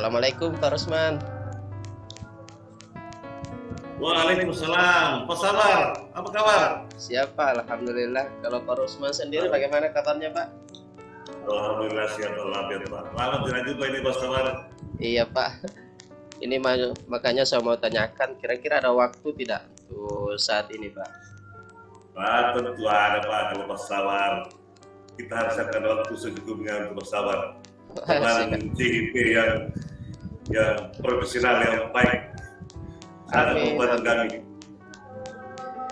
Assalamualaikum Pak Rusman. Waalaikumsalam. Pak Sabar, apa kabar? Siapa? Alhamdulillah. Kalau Pak Rusman sendiri bagaimana kabarnya Pak? Alhamdulillah sihat walafiat Pak. Lama tidak jumpa ini Pak Sabar. Iya Pak. Ini makanya saya mau tanyakan, kira-kira ada waktu tidak untuk saat ini Pak? Pak, tentu ada Pak kalau Pak Sabar. Kita harus akan waktu secukupnya untuk Pak Sabar. Dengan CIP yang profesional yang baik. Sangat membantu kami.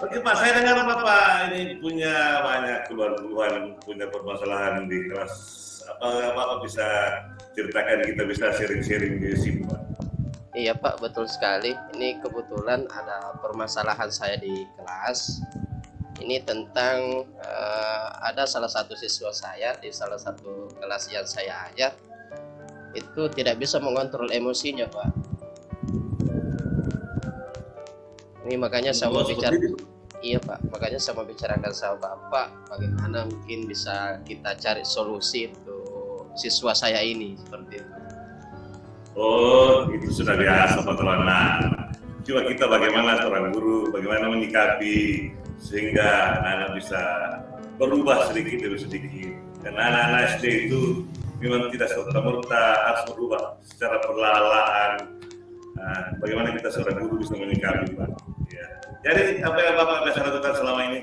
Oke Pak, saya dengar Bapak ini punya banyak keluhan, punya permasalahan di kelas. Apa bisa ceritakan, kita bisa sharing-sharing di sini Pak? Iya Pak, betul sekali. Ini kebetulan ada permasalahan saya di kelas. Ini tentang ada salah satu siswa saya di salah satu kelas yang saya ajar itu tidak bisa mengontrol emosinya Pak. Ini makanya saya mau bicara. Iya Pak, makanya saya mau bicarakan sama Bapak bagaimana mungkin bisa kita cari solusi untuk siswa saya ini seperti itu. Oh, itu sudah biasa Pak Tolana. Cuma kita bagaimana seorang guru, bagaimana menyikapi sehingga anak-anak bisa berubah sedikit demi sedikit. Karena anak-anak SD itu memang tidak serta-merta harus berubah secara perlahan. Nah, bagaimana kita seorang guru bisa menyikapi Pak? Ya. Jadi apa yang Bapak bisa lakukan selama ini?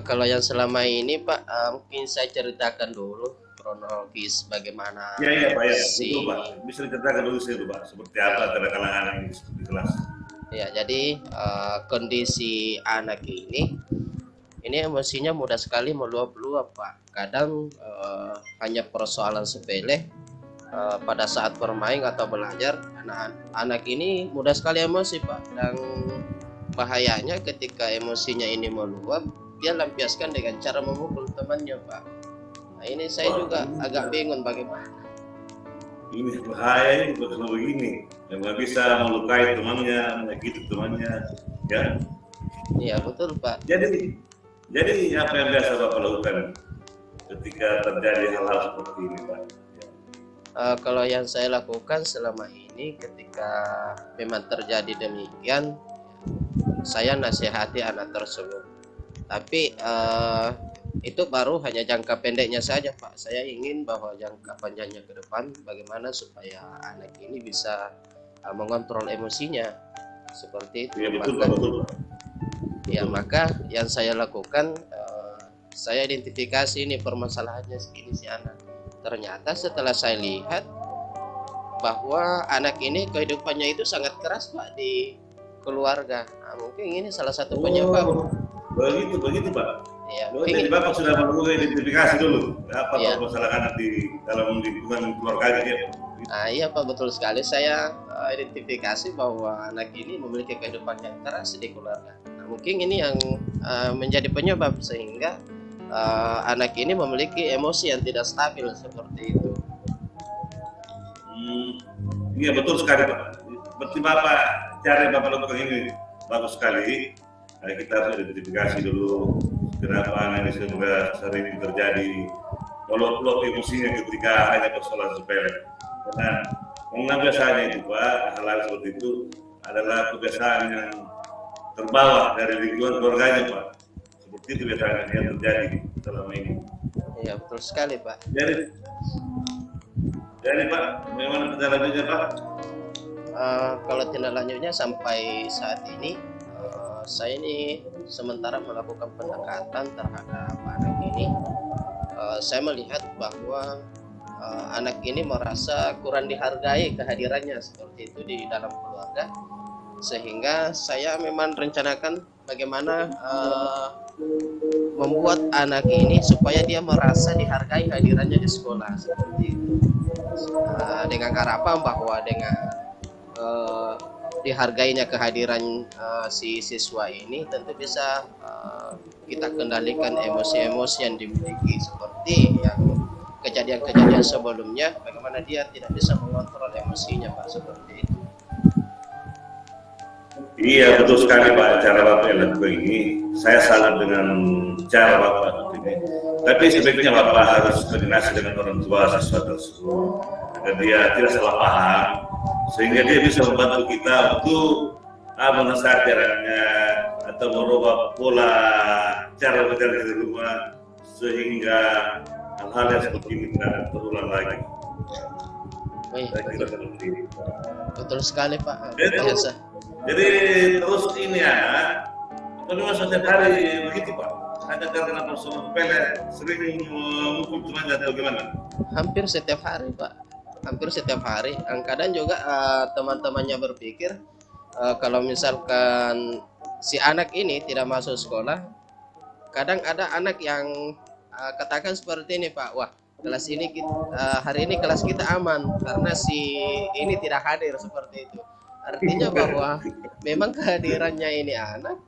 Kalau yang selama ini Pak, mungkin saya ceritakan dulu kronologis bagaimana Iya Pak, ya. Betul Pak. Bisa diceritakan dulu sih Pak, seperti apa kadang-kadang anak ini di kelas. Ya, jadi kondisi anak ini emosinya mudah sekali meluap-luap Pak. Kadang hanya persoalan sepele pada saat bermain atau belajar, anak ini mudah sekali emosi Pak. Dan bahayanya ketika emosinya ini meluap, dia lampiaskan dengan cara memukul temannya Pak. Nah ini saya juga agak bingung bagaimana. Ini bahaya ini kalau begini, yang nggak bisa melukai temannya, menyakiti temannya, ya. Iya betul Pak. Jadi apa yang biasa Bapak lakukan ketika terjadi hal-hal seperti ini Pak? Kalau yang saya lakukan selama ini ketika memang terjadi demikian, saya nasihati anak tersebut. Tapi itu baru hanya jangka pendeknya saja Pak. Saya ingin bahwa jangka panjangnya ke depan bagaimana supaya anak ini bisa mengontrol emosinya seperti itu. Ya, betul. Ya maka yang saya lakukan, saya identifikasi ini permasalahannya segini si anak. Ternyata setelah saya lihat bahwa anak ini kehidupannya itu sangat keras Pak di keluarga. Nah, mungkin ini salah satu penyebab. Begitu Pak. Ya, jadi Bapak sudah melakukan identifikasi dulu apa ya. permasalahan di dalam lingkungan keluarga ya? Nah, iya Pak, betul sekali. Saya identifikasi bahwa anak ini memiliki kehidupan yang keras di keluarga. Nah, mungkin ini yang menjadi penyebab sehingga anak ini memiliki emosi yang tidak stabil seperti itu. Iya betul sekali Pak. Berarti Bapak cara Bapak lakukan ini bagus sekali. Nah, kita harus identifikasi dulu kenapa anak ini sudah sering terjadi meluap-luap emosinya ketika hanya persoalan sepele. Karena biasanya itu Pak, hal-hal seperti itu adalah kebiasaan yang terbawa dari lingkungan keluarganya Pak. Seperti itu biasanya yang terjadi selama ini. Iya betul sekali Pak. Jadi Pak, bagaimana tindak lanjutnya Pak? Kalau tindak lanjutnya sampai saat ini, saya ini sementara melakukan pendekatan terhadap anak ini. Saya melihat bahwa anak ini merasa kurang dihargai kehadirannya seperti itu di dalam keluarga, sehingga saya memang rencanakan bagaimana membuat anak ini supaya dia merasa dihargai kehadirannya di sekolah seperti itu, dengan harapan bahwa dengan dihargainya kehadiran si siswa ini tentu bisa kita kendalikan emosi-emosi yang dimiliki seperti yang kejadian-kejadian sebelumnya, bagaimana dia tidak bisa mengontrol emosinya Pak seperti itu. Iya betul sekali Pak, cara Bapak yang lakukan ini saya salut dengan cara Bapak ini. Tapi sebaiknya Bapak harus koordinasi dengan orang tua siswa tersebut. agar dia tidak salah paham, sehingga dia bisa membantu kita untuk menasihati anaknya atau merubah pola cara belajar di rumah sehingga hal-hal yang seperti ini tidak terulang lagi. Wih, Saya kira seperti itu. betul sekali Pak. Jadi, Biasa. jadi terus ini ya, memang setiap hari begitu Pak. Ada karena persoalan sepele sering memukul temannya atau gimana? Hampir setiap hari Pak. Hampir setiap hari. Kadang juga teman-temannya berpikir kalau misalkan si anak ini tidak masuk sekolah, kadang ada anak yang katakan seperti ini Pak, wah kelas ini hari ini kelas kita aman karena si ini tidak hadir, seperti itu. Artinya bahwa memang kehadirannya ini anak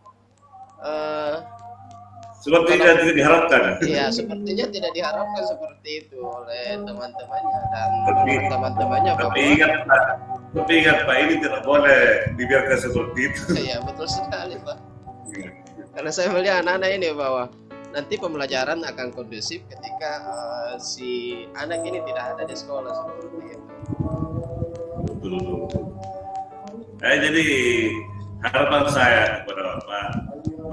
Seperti yang tidak diharapkan. ya sepertinya tidak diharapkan seperti itu oleh teman-temannya dan Tapi- teman-temannya bahwa Tapi ingat Pak, ini tidak boleh dibiarkan seperti itu. ya betul sekali Pak. Karena saya melihat anak-anak ini bahwa nanti pembelajaran akan kondusif ketika si anak ini tidak ada di sekolah, seperti itu. Betul. Jadi harapan saya kepada Bapak,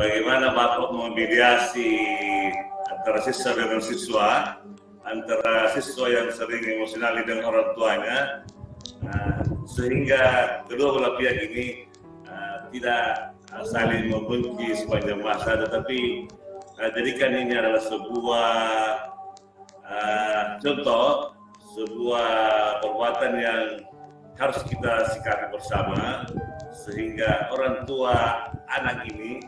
bagaimana Bapak memediasi antara siswa dengan siswa, antara siswa yang sering emosional dengan orang tuanya, sehingga kedua belah pihak ini tidak saling membenci sepanjang masa, tetapi jadikan ini adalah sebuah contoh, sebuah perbuatan yang harus kita sikapi bersama, sehingga orang tua anak ini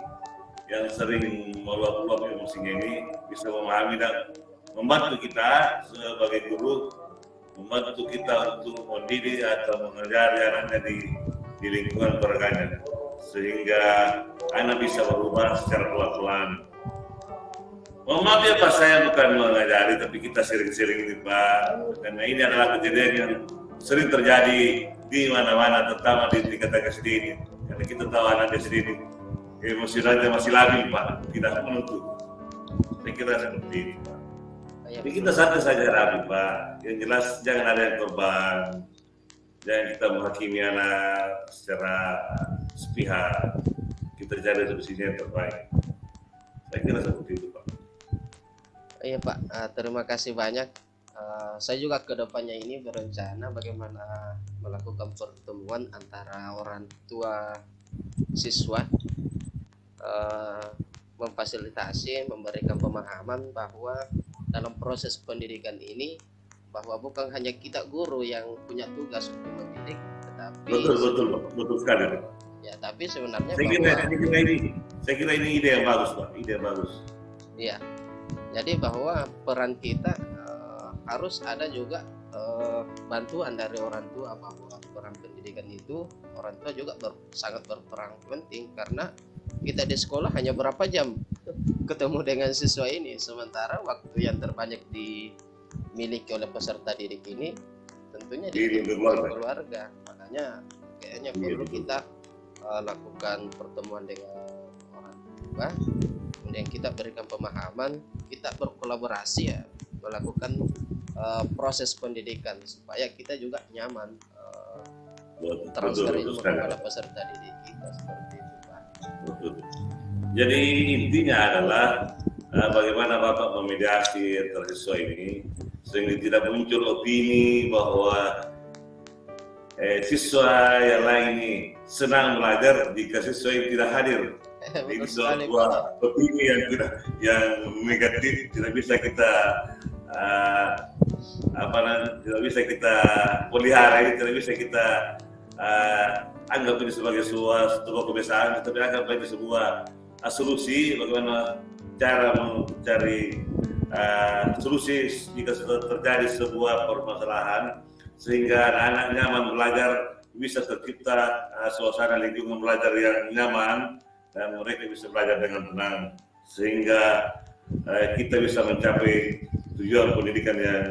yang sering meluap-luap emosinya ini bisa memahami dan membantu kita sebagai guru, membantu kita untuk mendidik atau mengajari anaknya di lingkungan keluarganya, sehingga anak bisa berubah secara pelan-pelan. Mohon maaf ya Pak, saya bukan mengajari, tapi kita sering-sering ini Pak, karena ini adalah kejadian yang sering terjadi di mana-mana, terutama di tingkat SD ini. Karena kita tahu anak SD ini emosionalnya masih labil Pak, tidak menentu. Saya kira seperti ini Pak. Jadi kita santai saja rapi Pak. Yang jelas jangan ada yang korban, jangan kita menghakimi anak secara sepihak. Kita cari solusinya yang terbaik. Saya kira seperti itu Pak. Iya Pak, terima kasih banyak. Saya juga ke depannya ini berencana bagaimana melakukan pertemuan antara orang tua siswa, memfasilitasi, memberikan pemahaman bahwa dalam proses pendidikan ini bahwa bukan hanya kita guru yang punya tugas untuk mendidik, tetapi Betul sekali Pak. ya, tapi sebenarnya Saya kira ini ide yang bagus Pak, ide yang bagus. ya, jadi bahwa peran kita harus ada juga bantuan dari orang tua, bahwa peran pendidikan itu orang tua juga sangat berperan penting, karena kita di sekolah hanya berapa jam ketemu dengan siswa ini, sementara waktu yang terbanyak dimiliki oleh peserta didik ini tentunya di keluarga. Makanya kayaknya perlu kita lakukan pertemuan dengan orang tua, kemudian kita berikan pemahaman, kita berkolaborasi ya melakukan proses pendidikan supaya kita juga nyaman transfer ilmu kepada peserta didik kita, seperti itu Pak. Betul. Jadi intinya adalah bagaimana Bapak memediasi antara siswa ini sehingga tidak muncul opini bahwa siswa yang lain ini senang belajar jika siswa ini tidak hadir. Ini sebuah opini yang negatif, tidak bisa kita tidak bisa kita pelihara, ini tidak bisa kita anggap ini sebagai sebuah kebiasaan, tapi anggap ini sebuah solusi bagaimana cara mencari solusi jika sudah terjadi sebuah permasalahan, sehingga anak-anak nyaman belajar, bisa tercipta suasana lingkungan belajar yang nyaman dan mereka bisa belajar dengan tenang, sehingga kita bisa mencapai tujuan pendidikan yang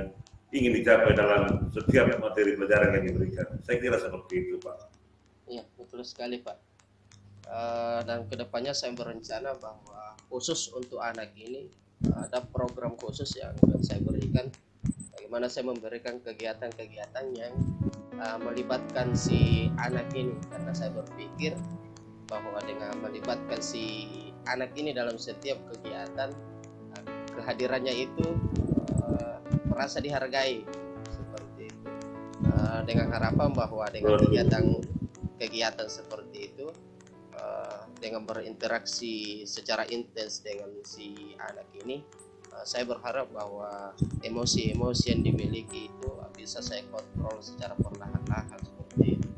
ingin dicapai dalam setiap materi pelajaran yang diberikan. Saya kira seperti itu Pak. Iya, betul sekali Pak. Dan kedepannya saya berencana bahwa khusus untuk anak ini ada program khusus yang akan saya berikan, bagaimana bagaimana saya memberikan kegiatan-kegiatan yang melibatkan si anak ini, karena saya berpikir bahwa dengan melibatkan si anak ini dalam setiap kegiatan, kehadirannya itu merasa dihargai seperti itu. Dengan harapan bahwa dengan kegiatan seperti itu, dengan berinteraksi secara intens dengan si anak ini, saya berharap bahwa emosi-emosi yang dimiliki itu bisa saya kontrol secara perlahan-lahan seperti itu.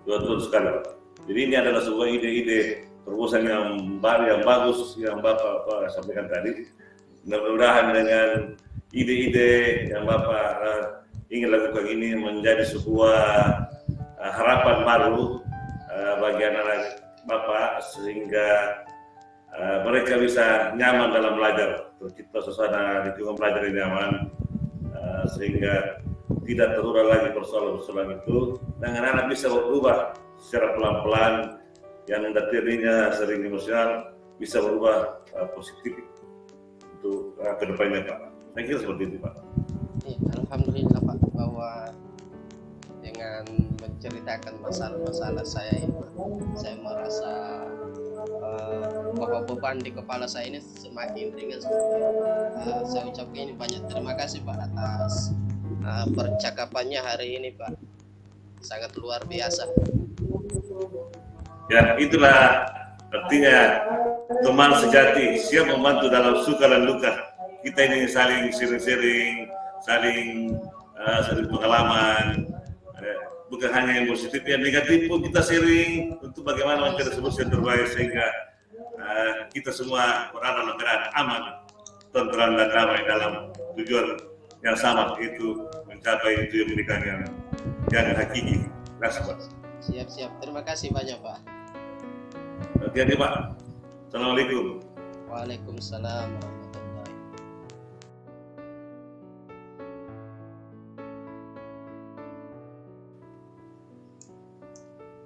Betul sekali, Pak. Jadi ini adalah sebuah ide-ide terobosan yang baru, yang bagus, yang Bapak sampaikan tadi. Mudah-mudahan dengan ide-ide yang Bapak ingin lakukan ini menjadi sebuah harapan baru bagi anak-anak Bapak, sehingga mereka bisa nyaman dalam belajar, tercipta suasana lingkungan belajar yang nyaman, sehingga tidak terulang lagi persoalan-persoalan itu, dan anak-anak bisa berubah secara pelan-pelan, yang tadinya sering emosional bisa berubah positif untuk kedepannya, Pak. Saya kira seperti itu, Pak. Ya, alhamdulillah Pak, bahwa dengan menceritakan masalah-masalah saya ini, saya merasa bahwa beban di kepala saya ini semakin ringan. Saya ucapkan ini banyak terima kasih Pak atas percakapannya hari ini Pak, sangat luar biasa. Ya, itulah artinya teman sejati, siap membantu dalam suka dan duka. Kita ini saling sharing-sharing, saling pengalaman, bukan hanya yang positif, yang negatif pun kita sharing untuk bagaimana mencari solusi yang terbaik, sehingga kita semua berada dalam keadaan aman, tentram dan damai dalam tujuan yang sama, itu mencapai tujuan pernikahan yang hakiki. Siap. Terima kasih banyak Pak. Oke, Pak. Assalamualaikum. Waalaikumsalam warahmatullahi.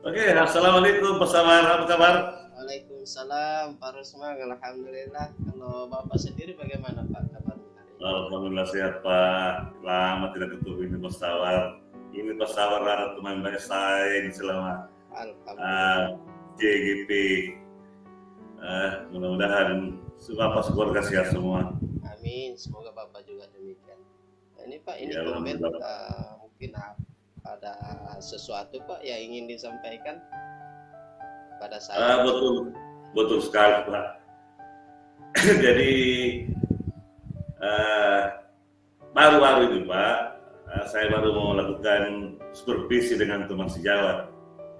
Oke, assalamualaikum Pak Samar, apa kabar? Waalaikumsalam Pak Rusman, alhamdulillah. Kalau Bapak sendiri bagaimana Pak kabarnya hari ini? Alhamdulillah sehat Pak. Lama tidak ketemu ini Pak Sawar. Ini Pak Sawar ada teman baik saya ini selama JGP. Mudah-mudahan Bapak sekeluarga sehat semua. Amin, semoga Bapak juga demikian. Nah, ini Pak, ini Ya, komen mungkin ada sesuatu Pak yang ingin disampaikan pada saya. Betul sekali Pak. Jadi baru-baru ini Pak, saya baru mau melakukan supervisi dengan teman sejawat.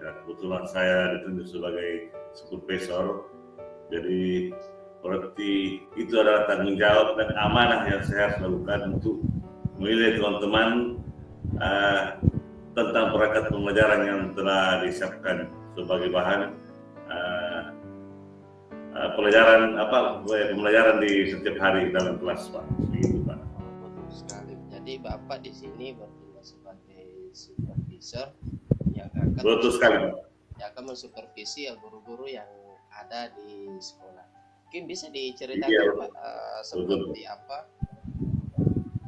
Ya, kebetulan saya ditunjuk sebagai supervisor. Jadi berarti itu adalah tanggung jawab dan amanah yang saya harus lakukan untuk memilih teman-teman tentang perangkat pembelajaran yang telah disiapkan sebagai bahan pembelajaran di setiap hari dalam kelas, Pak. Begitu, Pak. Betul sekali. Jadi Bapak di sini bertugas sebagai supervisor yang akan mensupervisi guru-guru yang ada di sekolah. Mungkin bisa diceritakan Pak seperti apa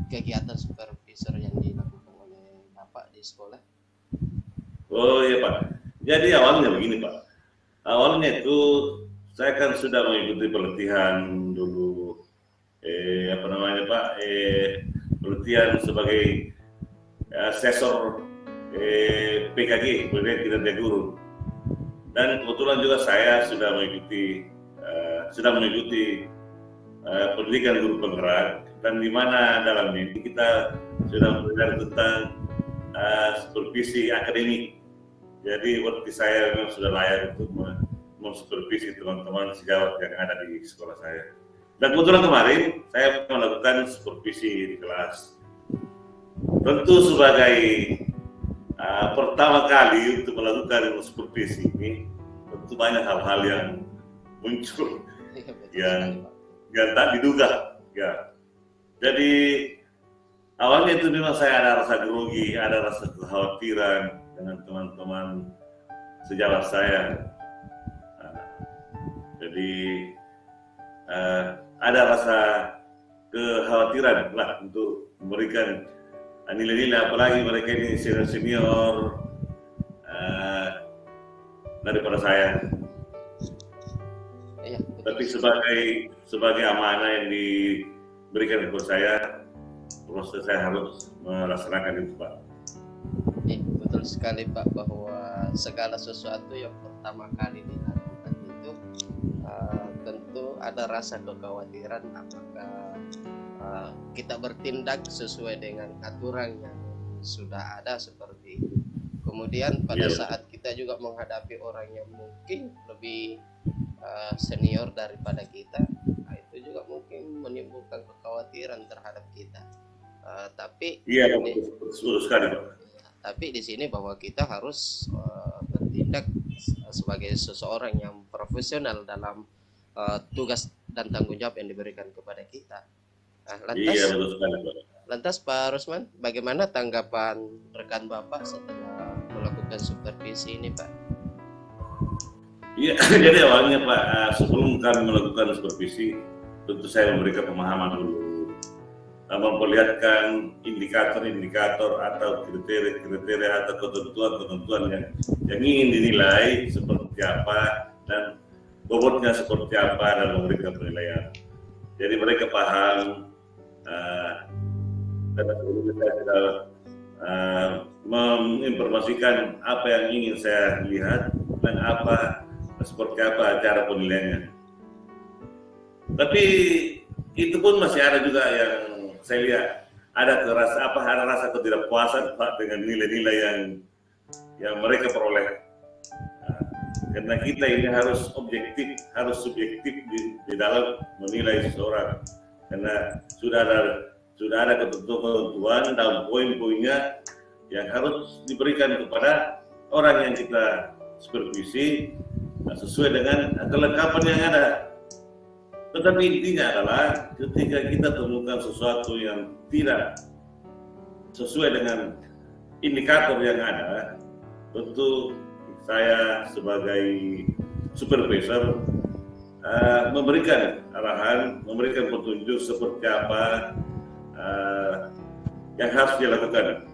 kegiatan supervisor yang dilakukan oleh Bapak di sekolah? Oh iya Pak. Jadi awalnya begini Pak. Awalnya itu saya kan sudah mengikuti pelatihan dulu, pelatihan sebagai asesor PKG, pendidikan kinerja guru. Dan kebetulan juga saya sudah mengikuti pendidikan guru penggerak, dan di mana dalam ini kita sudah belajar tentang supervisi akademik. Jadi waktu saya memang sudah layak untuk mensupervisi teman-teman sejawat yang ada di sekolah saya. Dan kebetulan kemarin saya melakukan supervisi di kelas. Tentu sebagai pertama kali untuk melakukan supervisi ini, tentu banyak hal-hal yang muncul yang tak diduga. Ya. Jadi awalnya itu memang saya ada rasa grogi, ada rasa kekhawatiran dengan teman-teman sejawat saya. Jadi ada rasa kekhawatiran lah untuk memberikan nilai-nilai, apalagi mereka ini senior daripada saya. Iya, betul. Tapi sebagai amanah yang diberikan kepada saya, proses saya harus melaksanakan itu, Pak. Iya, betul sekali Pak, bahwa segala sesuatu yang pertama kali dilakukan itu tentu ada rasa kekhawatiran apakah kita bertindak sesuai dengan aturan yang sudah ada seperti itu. Kemudian pada saat kita juga menghadapi orang yang mungkin lebih senior daripada kita, itu juga mungkin menimbulkan kekhawatiran terhadap kita. Tapi betul sekali, Pak. Tapi di sini bahwa kita harus bertindak sebagai seseorang yang profesional dalam tugas dan tanggung jawab yang diberikan kepada kita. Betul sekali, Pak. Lantas Pak Rusman, bagaimana tanggapan rekan Bapak setelah melakukan supervisi ini, Pak? Iya, jadi awalnya Pak, sebelum kami melakukan supervisi, tentu saya memberikan pemahaman dulu, memperlihatkan indikator-indikator atau kriteria atau ketentuan-ketentuan yang ingin dinilai seperti apa dan bobotnya seperti apa dalam memberikan penilaian. Jadi mereka paham. Dan sebelumnya saya sudah menginformasikan apa yang ingin saya lihat dan seperti apa cara penilaiannya. Tapi itu pun masih ada juga yang saya lihat ada rasa ketidakpuasan Pak dengan nilai-nilai yang mereka peroleh. Karena kita ini harus objektif, harus subjektif di dalam menilai seseorang. Karena sudah ada ketentuan dalam poin-poinnya yang harus diberikan kepada orang yang kita supervisi sesuai dengan kelengkapan yang ada. Tetapi intinya adalah ketika kita temukan sesuatu yang tidak sesuai dengan indikator yang ada, tentu saya sebagai supervisor memberikan arahan, memberikan petunjuk seperti apa yang harus dilakukan.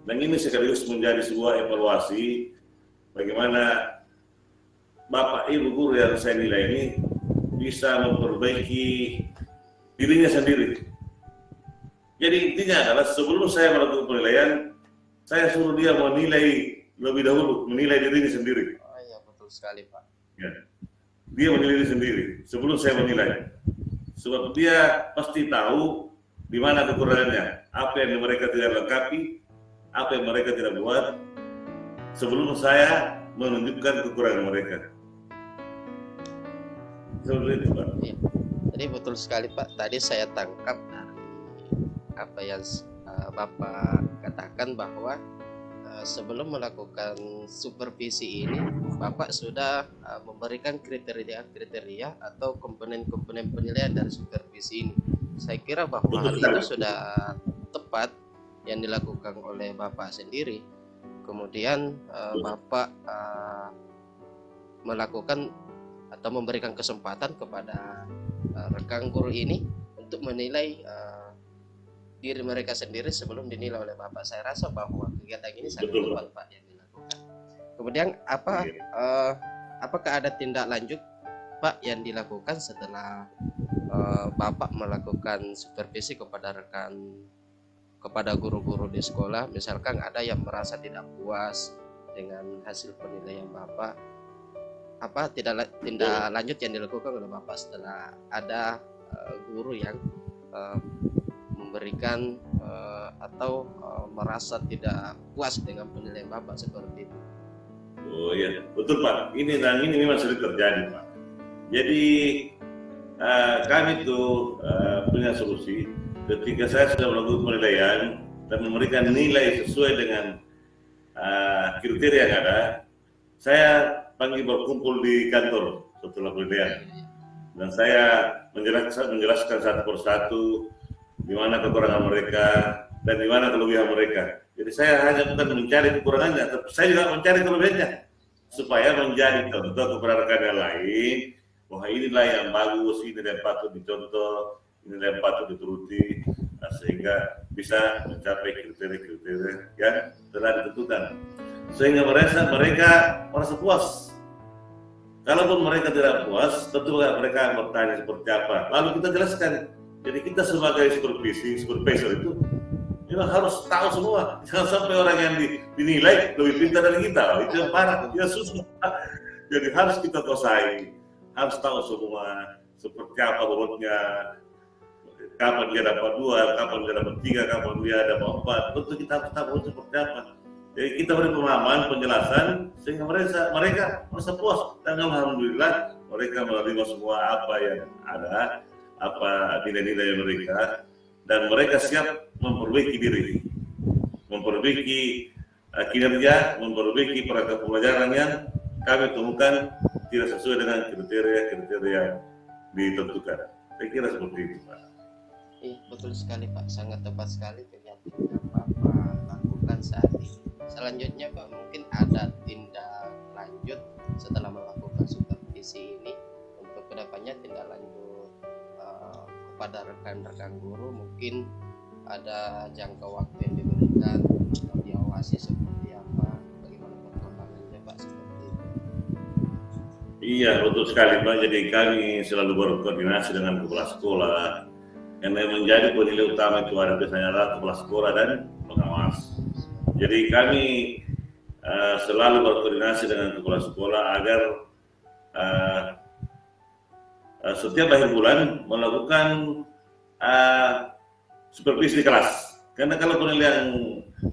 Dan ini sekaligus menjadi sebuah evaluasi bagaimana Bapak Ibu guru yang saya nilai ini bisa memperbaiki dirinya sendiri. Jadi intinya adalah sebelum saya melakukan penilaian, saya suruh dia menilai lebih dahulu, menilai dirinya sendiri. Oh iya, betul sekali Pak. Ya. Dia menilai diri sendiri sebelum saya menilai. Sebab dia pasti tahu di mana kekurangannya, apa yang mereka tidak lengkapi, apa yang mereka tidak buat, sebelum saya menunjukkan kekurangan mereka. Seperti itu, Pak. Iya. Jadi betul sekali Pak. Tadi saya tangkap dari apa yang Bapak katakan bahwa sebelum melakukan supervisi ini, Bapak sudah memberikan kriteria atau komponen-komponen penilaian dari supervisi ini. Saya kira bahwa hal itu sudah tepat yang dilakukan oleh Bapak sendiri. Kemudian Bapak melakukan atau memberikan kesempatan kepada rekan guru ini untuk menilai diri mereka sendiri sebelum dinilai oleh Bapak. Saya rasa bahwa kegiatan ini sangat tepat Pak yang dilakukan. Kemudian apakah ada tindak lanjut Pak yang dilakukan setelah Bapak melakukan supervisi kepada guru-guru di sekolah? Misalkan ada yang merasa tidak puas dengan hasil penilaian Bapak, apa tindak lanjut yang dilakukan oleh Bapak setelah ada guru yang memberikan atau merasa tidak puas dengan penilaian Bapak seperti itu? Oh iya, betul Pak. Ini memang sering terjadi Pak. Jadi kami itu punya solusi. Ketika saya sudah melakukan penilaian dan memberikan nilai sesuai dengan kriteria yang ada, saya panggil berkumpul di kantor setelah penilaian. Dan saya menjelaskan satu persatu di mana kekurangan mereka dan di mana kelebihan mereka. Jadi saya hanya bukan mencari kekurangannya, tapi saya juga mencari kelebihannya supaya menjadi contoh kepada rekan yang lain bahwa inilah yang bagus, ini yang patut dicontoh, ini yang patut dituruti. sehingga bisa mencapai kriteria-kriteria yang telah ditentukan, sehingga mereka merasa puas. Kalaupun mereka tidak puas, tentu mereka bertanya seperti apa. Lalu kita jelaskan. Jadi kita sebagai supervisor itu harus tahu semua. Jangan sampai orang yang dinilai lebih pintar dari kita. Itu yang parah, itu yang susah. Jadi harus kita kuasai, harus tahu semua seperti apa bobotnya, kapan dia dapat 2, kapan dia dapat 3, kapan dia dapat 4. Tentu kita harus tahu seperti apa. Jadi kita beri pemahaman, penjelasan sehingga mereka merasa puas, dan alhamdulillah mereka menerima semua apa yang ada, apa nilai-nilai mereka, dan mereka siap memperbaiki diri, memperbaiki kinerja, memperbaiki perangkat pembelajaran yang kami temukan tidak sesuai dengan kriteria-kriteria yang ditentukan. Saya kira seperti itu, Pak. Betul sekali, Pak. Sangat tepat sekali kegiatan yang Bapak lakukan saat ini. Selanjutnya, Pak, mungkin ada tindak lanjut setelah melakukan supervisi ini untuk kedepannya, tindak lanjut kepada rekan-rekan guru, mungkin ada jangka waktu yang diberikan atau diawasi seperti apa, bagaimana perkembangannya, Pak, seperti itu. Iya, betul sekali, Pak. Jadi kami selalu berkoordinasi dengan kepala sekolah. Yang menjadi penilai utama itu ada biasanya adalah kepala sekolah dan pengawas. Jadi kami selalu berkoordinasi dengan kepala sekolah agar setiap akhir bulan melakukan supervisi kelas. Karena kalau penilaian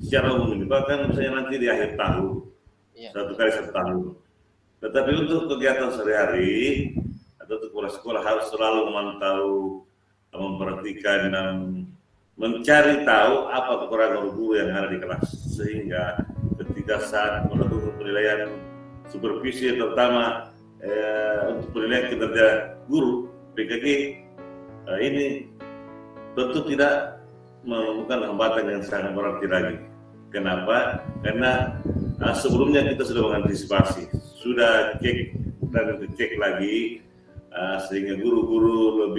secara umum ini bahkan misalnya nanti di akhir tahun, satu kali 1 tahun. Tetapi untuk kegiatan sehari-hari atau kepala sekolah harus selalu memantau, memperhatikan dan mencari tahu apa kekurangan guru yang ada di kelas, sehingga ketika saat melakukan penilaian supervisi terutama untuk penilaian kinerja guru PKG ini tentu tidak menemukan hambatan yang sangat berarti lagi. Kenapa? Karena sebelumnya kita sudah mengantisipasi, sudah cek dan cek lagi, sehingga guru-guru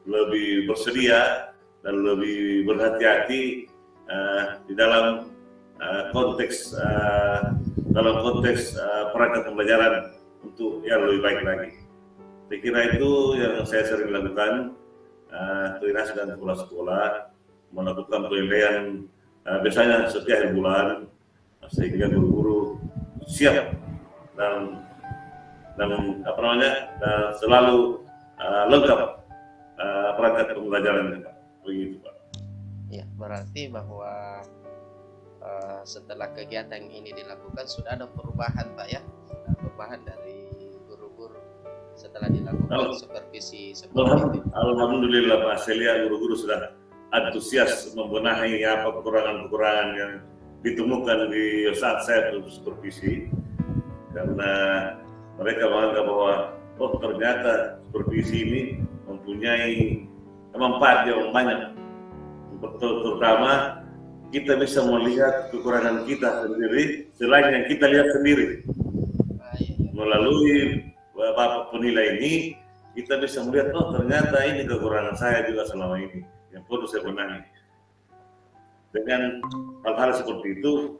lebih bersedia dan lebih berhati-hati di dalam konteks perangkat pembelajaran untuk yang lebih baik lagi. Saya kira itu yang saya sering lakukan, koordinasi dengan kepala sekolah, melakukan penilaian biasanya setiap akhir bulan, sehingga guru-guru siap dan selalu lengkap perangkat pembelajaran, Pak. Begitu, Pak. Ya, berarti bahwa setelah kegiatan ini dilakukan sudah ada perubahan, Pak, ya? Perubahan dari guru-guru setelah dilakukan supervisi seperti itu. Alhamdulillah, Pak. Saya lihat guru-guru sudah antusias membenahi apa kekurangan-kekurangan yang ditemukan di saat saya supervisi, karena mereka menganggap bahwa ternyata supervisi ini mempunyai manfaat yang banyak. Terutama kita bisa melihat kekurangan kita sendiri selain yang kita lihat sendiri. Melalui Bapak penilai ini kita bisa melihat, ternyata ini kekurangan saya juga selama ini yang perlu saya benahi. Dengan hal-hal seperti itu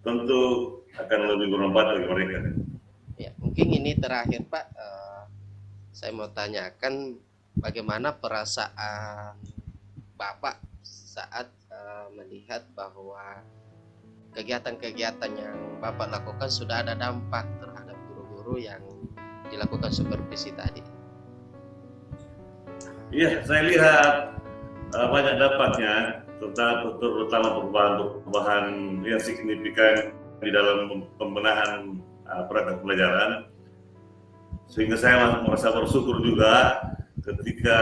tentu akan lebih bermanfaat bagi mereka. Ya, mungkin ini terakhir, Pak, saya mau tanyakan bagaimana perasaan Bapak saat melihat bahwa kegiatan-kegiatan yang Bapak lakukan sudah ada dampak terhadap guru-guru yang dilakukan supervisi tadi. Iya, saya lihat banyak dampaknya, terutama perubahan yang signifikan di dalam pembenahan perangkat pembelajaran, sehingga saya merasa bersyukur juga ketika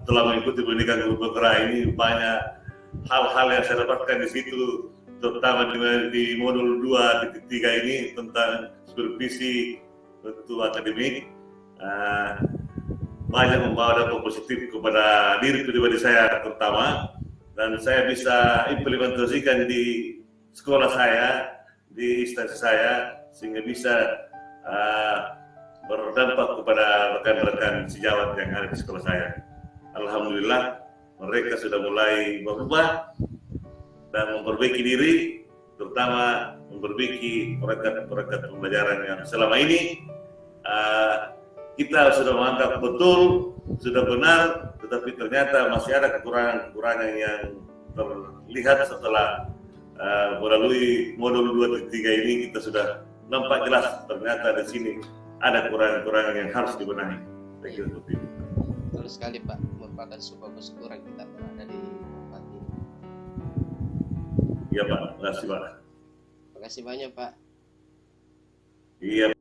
telah mengikuti pendidikan guru bergerak ini. Banyak hal-hal yang saya dapatkan di situ, terutama di modul 2.3 ini tentang supervisi tentu akademik, banyak membawa dampak positif kepada diri pribadi saya terutama, dan saya bisa implementasikan di sekolah saya, di instansi saya, sehingga bisa berdampak kepada rekan-rekan sejawat yang ada di sekolah saya. Alhamdulillah mereka sudah mulai berubah dan memperbaiki diri, terutama memperbaiki proyek-proyek pembelajaran yang selama ini kita sudah menganggap betul, sudah benar, tetapi ternyata masih ada kekurangan-kekurangan yang terlihat setelah melalui modul 2.3 ini. Kita sudah nampak jelas ternyata di sini ada kekurangan-kekurangan yang harus dibenahi. Saya kira seperti itu. Betul sekali Pak, merupakan sebuah kesyukuran kita berada di tempat ini. Iya Pak, terima kasih Pak. Terima kasih banyak Pak. Iya